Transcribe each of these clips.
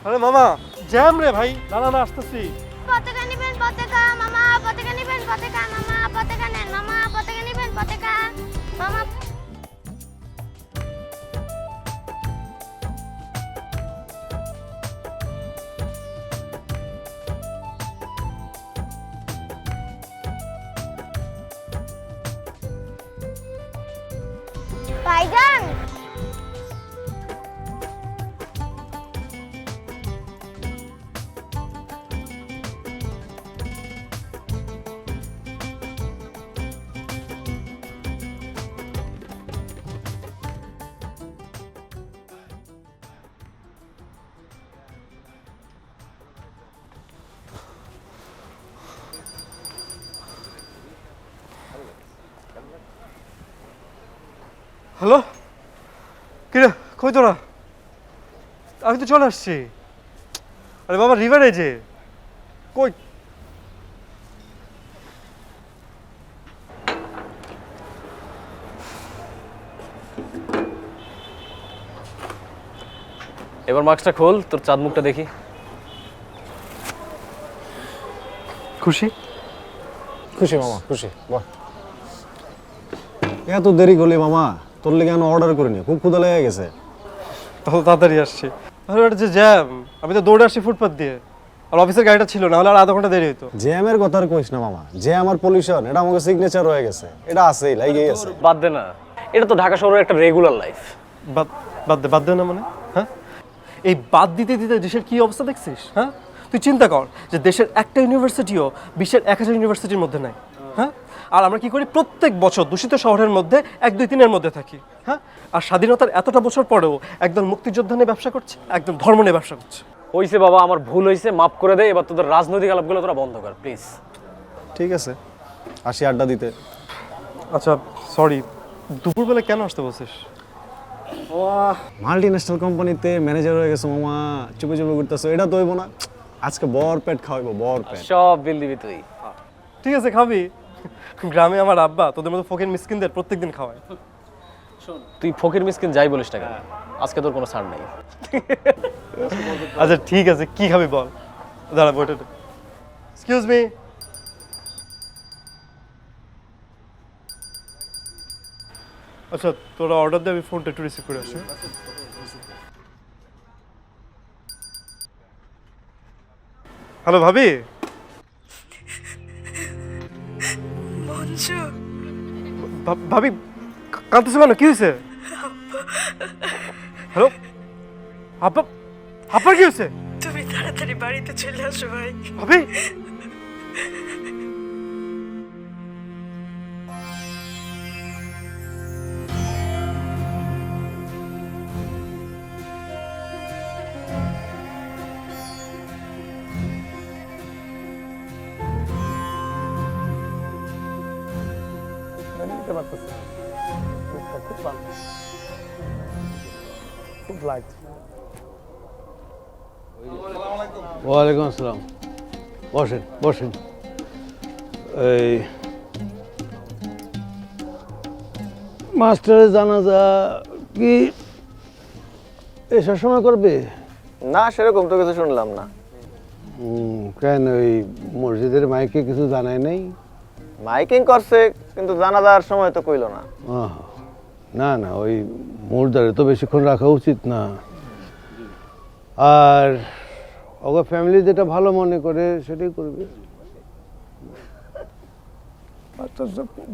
আরে মামা জ্যাম রে ভাই, দাঁড়া না আসতেছি। পতাকা নিবেন পতাকা মামা, পতাকা নিবেন পতাকা মামা, পতাকা নেন মামা, পতাকা নিবেন পতাকা মামা। ভাইজান হ্যালো, কিরে কই তোরা? আমি তো চলে আসছি। আরে বাবা রিভারে যে কই? এবার মাস্কটা খোল, তোর চাঁদ মুখটা দেখি। খুশি? খুশি মামা খুশি। বাহ, এত দেরি করলি মামা? তোর লেগে আমি অর্ডার করিনি, খুব ক্ষুধা লেগে গেছে। তাহলে তাড়াতাড়ি আসছি। আরে এটা যে জ্যাম, আমি তো দৌড়ে আসছি ফুটপাথ দিয়ে, আর অফিসের গাড়িটা ছিল না, হলে আর আধা ঘন্টা দেরি হতো। জ্যামের কথা আর কইস না মামা, জ্যাম আর পলিউশন এটা আমাকে সিগনেচার হয়ে গেছে, এটা আছেই, লাগেই আছে। বাদ দে না, এটা তো ঢাকা শহরের একটা রেগুলার লাইফ। বাদ দে না মানে? হ্যাঁ, এই বাদ দিতে দিতে দেশের কি অবস্থা দেখছিস? হ্যাঁ, তুই চিন্তা কর যে দেশের একটা ইউনিভার্সিটিও বিশ্বের 1000 ইউনিভার্সিটির মধ্যে নাই। হ্যাঁ, আর আমরা কি করি? প্রত্যেক বছর দূষিত শহরের মধ্যে 1, 2, 3-এর মধ্যে থাকি। হ্যাঁ, আর স্বাধীনতার এতটা বছর পরেও একদল মুক্তিযোদ্ধা নিয়ে ব্যবসা করছে, একদম ধর্ম নিয়ে ব্যবসা করছে। হইছে বাবা, আমার ভুল হয়েছে, মাফ করে দে। এবার তোদের রাজনৈতিক আলাপগুলো তোরা বন্ধ কর প্লিজ। ঠিক আছে, আসি আড্ডা দিতে। আচ্ছা সরি, দুপুরবেলা কেন আসতে বলছিস? মাল্টি ন্যাশনাল কোম্পানিতে ম্যানেজার হয়ে গেছে মামা, চুপে চুপে ঘুরতেছো, এটা তো হইব না। আজকে বর পেট খাওয়াইবো, বর পেট। সব বিল দিবি তুই। ঠিক আছে খাবি। গ্রামে আমার আব্বা তোদের মতো ফকির মিসকিনদের প্রত্যেকদিন খাওয়ায়। তুই ফকির মিসকিন যাই বলিস না কেন, আজকে তোর কোনো ছাড় নেই। আচ্ছা ঠিক আছে, কি খাবি বল? দাঁড়া বইটা। Excuse me. আচ্ছা তোরা অর্ডার দে, আমি ফোনটা একটু রিসিভ করে আসি। হ্যালো ভাবি। ভাবি কাঁদতেছো কেন? কি হয়েছে? হ্যালো আব্বা, আব্বার কি হয়েছে? তুমি তাড়াতাড়ি বাড়িতে চলে আসো ভাই। ভাবি ওয়ালাইকুম আসসালাম। বসেন বসেন। এই মাস্টারের জানাজা কি এসব সময় করবে? না, সেরকম তো কিছু শুনলাম না। কেন ওই মসজিদের মাইকে কিছু জানায় নাই? মাইকিং করছে কিন্তু জানাজার সময় তো কইলো না। না না, ওই মুর্দারে তো বেশিক্ষণ রাখা উচিত না। আর ওগো ফ্যামিলি যেটা ভালো মনে করে সেটাই করবে।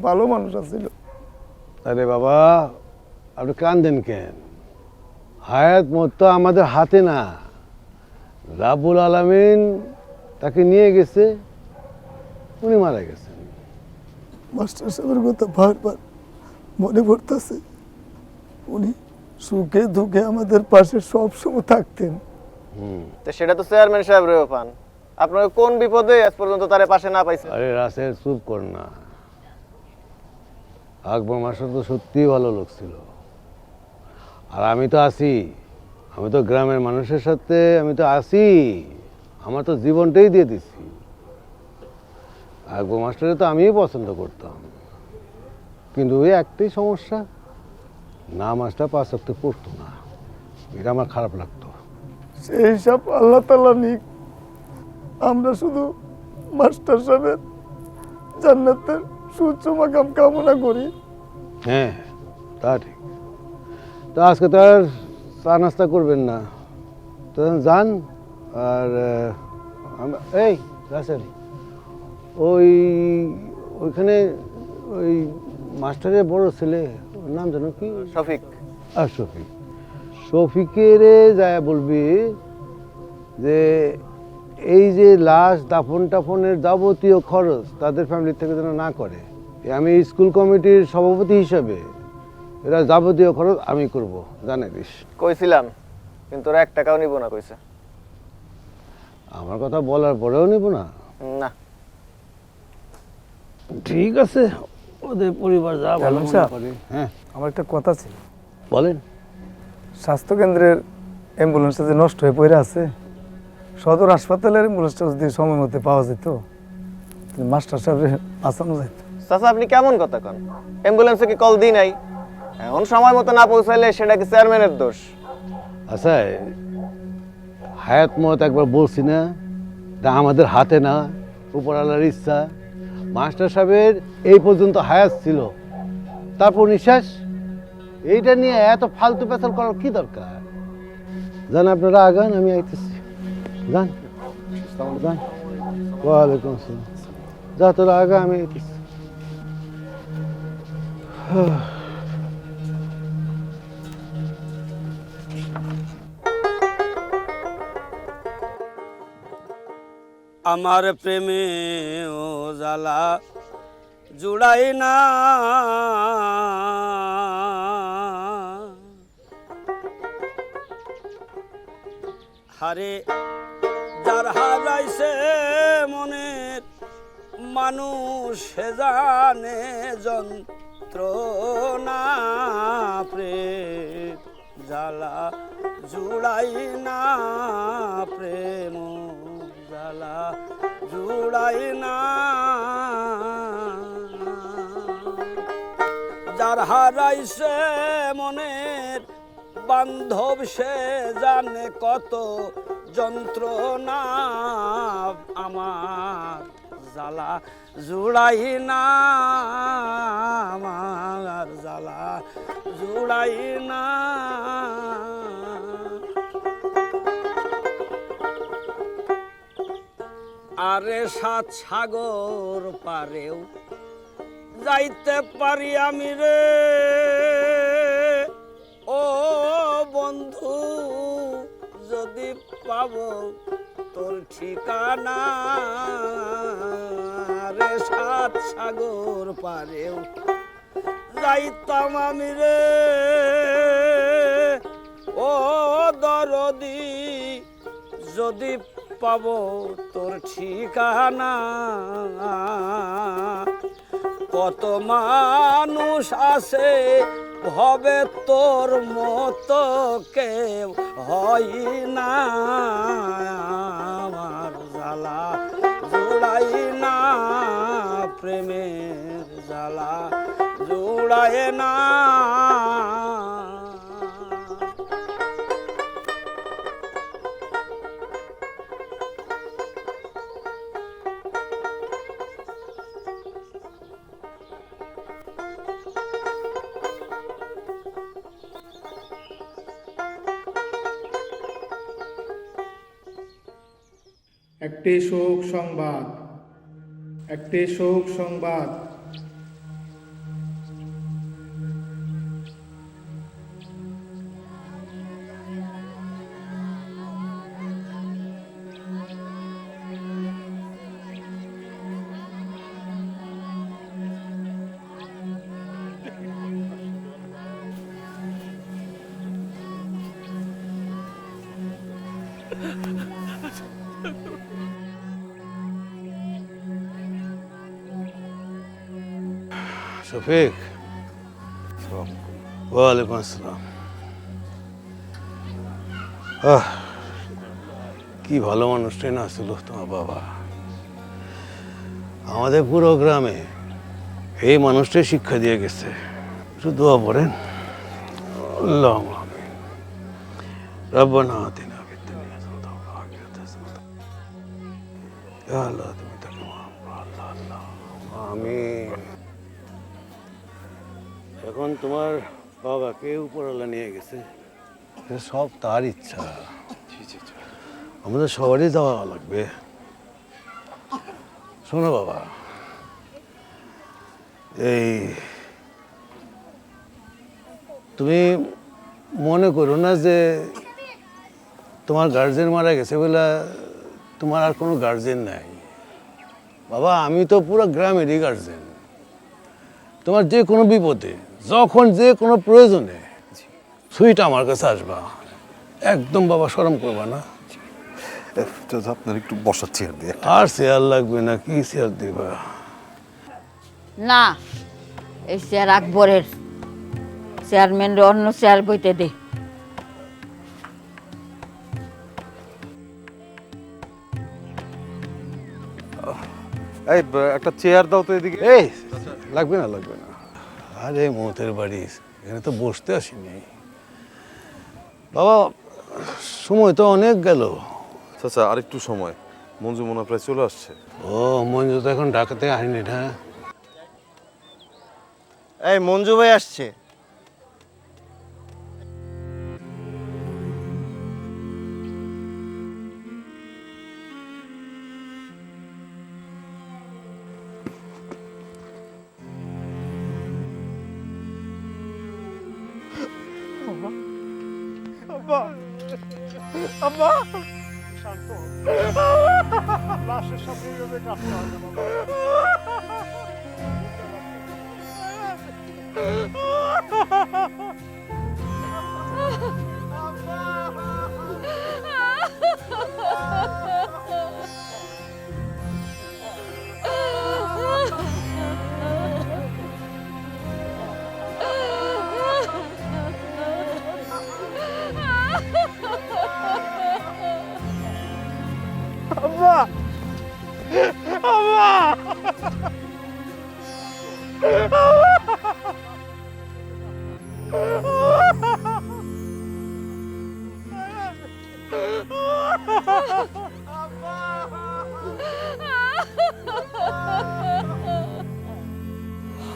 ভালো মানুষ আছিল। আরে বাবা, আপনি কান্দেন কেন? হায়াত মত তো আমাদের হাতে না, রাব্বুল আলামিন তাকে নিয়ে গেছে, উনি মারা গেছেন। মাস্টার সাহেবের কথা বারবার মনে পড়তেছে। উনি সুখে দুঃখে আমাদের পাশে সব সময় থাকতেন। তো সেটা তো চেয়ারম্যান সাহেব রেও পান। আপনাকে কোন বিপদে আজ পর্যন্ত তারে পাশে না পাইছেন? আরে রাসেল চুপ কর না। আকবর মাস্টার তো সত্যিই ভালো লোক ছিল। আর আমি তো আছি, আমি তো গ্রামের মানুষের সাথে আমি তো আছি, আমার তো জীবনটাই দিয়ে দিছি। আকবর মাস্টারে তো আমিই পছন্দ করতাম, কিন্তু ওই একটাই সমস্যা, নামাজটা 5 ওয়াক্ত পড়তো না, এটা আমার খারাপ লাগতো। সেই হিসাব আল্লাহ তাআলা নিক। আমরা শুধু মাস্টার সাহেবের জান্নাতের সুউচ্চ মাকাম কামনা করি। হ্যাঁ, তা ঠিক। তো আজকে তো আর চা নাস্তা করবেন না, তো যান। আর এই রাসেল, ওইখানে ওই মাস্টারের বড় ছেলে, ওর নাম জানো কি? শফিক। আর শফিক, শফিকের যায় বলবি যে এই যে লাশ দাফন টাফনের যাবতীয় খরচ তাদের ফ্যামিলি থেকে যেন না করে। আমি স্কুল কমিটির সভাপতি হিসাবে এরা যাবতীয় খরচ আমি করব, জানে দিস। কইছিলাম, কিন্তু ওরা 1 টাকাও নিব না কইছে। আমার কথা বলার পরেও নিব না? না। ঠিক আছে, ওদের পরিবার যা ভালো মনে করে। হ্যাঁ, আমার একটা কথা ছিল। বলেন। স্বাস্থ্যকেন্দ্রের অ্যাম্বুলেন্সটা যে নষ্ট হয়ে পড়ে আছে, সদর হাসপাতালের অ্যাম্বুলেন্সটা যদি সময় মতো পাওয়া যেত, মাস্টার সাহেবের বাঁচানো যেত। চাচা, আপনি কেমন কথা কন? অ্যাম্বুলেন্সে কি কল দিই নাই? এখন সময় মতো না পৌঁছাইলে সেটা কি চেয়ারম্যানের দোষ? আচ্ছা, হায়াত মত একবার বলছি না, তা আমাদের হাতে না, উপরওয়ালার ইচ্ছা। মাস্টার সাহেবের এই পর্যন্ত হায়াত ছিল, তারপর নিঃশ্বাস। এইটা নিয়ে এত ফালতু পেছাল করার কি দরকার? যান, আপনারা আগান, আমি আইতেছি। যান যান। ওয়ালাইকুম আসসালাম। যা, তোরা আগা, আমি আইতেছি। আমার প্রেমে ও জ্বালা জুড়াই না, হারে যার হারাইছে মনের মানুষ সে জানে যন্ত্রণা। প্রেম জ্বালা জুড়াই না, প্রেম জ্বালা জুড়াই না। যার হারাইছে মনের বান্ধব সে জানে কত যন্ত্রণা। আমার জ্বালা জুড়াই না, আমার জ্বালা জুড়াই না। আরে 7 সাগর পারেও যাইতে পারি আমি রে, ও বন্ধু যদি পাবো তোর ঠিকানা। রে 7 সাগর পারেও যাইতাম আমি রে, ও দরদি যদি পাবো তোর ঠিকানা। কত মানুষ আছে ভবে তোর মতো কেউ হয় না। আমার জ্বালা জুড়াই না, প্রেমের জ্বালা জুড়ায় না। একটি শোক সংবাদ, একটি শোক সংবাদ। শফিক, ওয়ালাইকুম আসসালাম। কি ভালো মানুষটাই না ছিল তোমার বাবা। আমাদের পুরো গ্রামে এই মানুষটাই শিক্ষা দিয়ে গেছে। একটু দোয়া পড়েন। আল্লাহুম্মা আমিন। রব্বানা আতিনা ফিদ দুনিয়া ইয়া আল্লাহ তুমি তাকে মাফ করো, আল্লাহ আল্লাহ আমিন। এখন তোমার বাবাকে উপরওয়ালা নিয়ে গেছে, এ সব তার ইচ্ছা। আমাদের সবারই যাওয়া লাগবে। শোনো বাবা, এই তুমি মনে করো না যে তোমার গার্জেন মারা গেছে বলে তোমার আর কোনো গার্জেন নাই। বাবা আমি তো পুরো গ্রামেরই গার্জেন। তোমার যে কোনো বিপদে, যখন যে কোনো প্রয়োজনে সুইট আমার কাছে আসবা, একদম বাবা শরম করবা না। আপনার একটু বসার চেয়ার দিয়ে। আর চেয়ার লাগবে না, কি চেয়ার দিবা? না, এই চেয়ার আকবরের, চেয়ারম্যানরে অন্য চেয়ার বইতে দে। এই একটা চেয়ার দাও তো এদিকে। এই লাগবে না লাগবে না। আরে মতের বাড়ি, এখানে তো বসতে আসিনি বাবা, সময় তো অনেক গেল। আচ্ছা আরেকটু সময়, মঞ্জু মনে হয় প্রায় চলে আসছে। ও মঞ্জু তো এখন ঢাকাতে আসেনি না? এই মঞ্জু ভাই আসছে।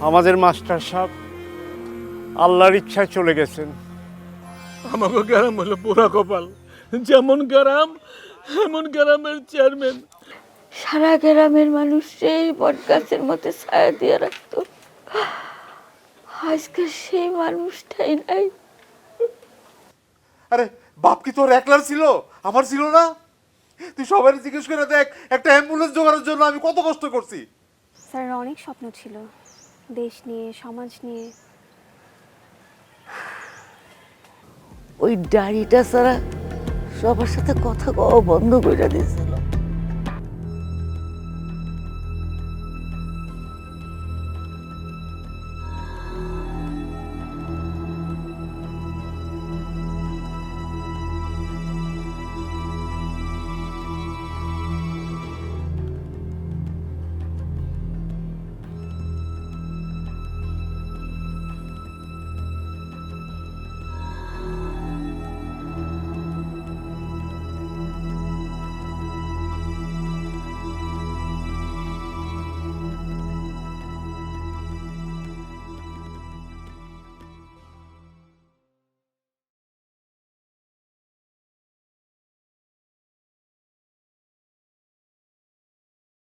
আমাদের মাস্টার সাহেব আল্লাহর ইচ্ছায় চলে গেছেন। আমাকে গ্রাম হলো পোড়া কপাল, যেমন গ্রাম এমন গ্রামের চেয়ারম্যান। সারা গ্রামের মানুষ সেই বট গাছের মধ্যে ছায়া দিয়ে রাখতো, আজকে সেই মানুষটাই নাই। আরে বাপ কি তোর একলার ছিল? আমার ছিল না? তুই সবাই জিজ্ঞেস করে দেখ, একটা অ্যাম্বুলেন্স জোগাড়ের জন্য আমি কত কষ্ট করছি। স্যারের অনেক স্বপ্ন ছিল, দেশ নিয়ে, সমাজ নিয়ে। ওই দাড়িটা ছাড়া সবার সাথে কথা কওয়া বন্ধ করে দিয়েছে।